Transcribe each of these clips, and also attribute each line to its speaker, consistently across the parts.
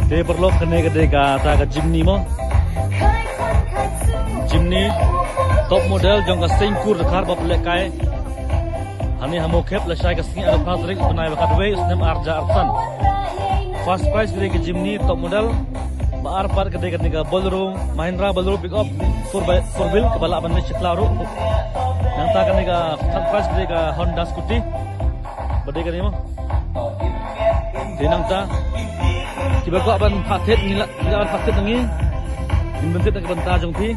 Speaker 1: Dia perlu kena kedeka tak ke Jimny mo. Jimny top model jong ka singkur dekat bap lekai. Hani hamo kep la shai ka sing ada Patrick benai bakat we usnem arja arsan. First prize kedeka Jimny top model. Baar par kedeka nika ballroom Mahindra ballroom pick up for wheel kepala aban me chiklaru. Yang tak kedeka third prize kedeka Honda Scooty. Bedeka ni mo. Dinang ta tiba ko aban paket nila aban paket ngi bentet nak benta jong ti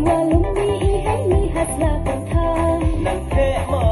Speaker 2: Walum ni ihai ni hasla kata nang ke mo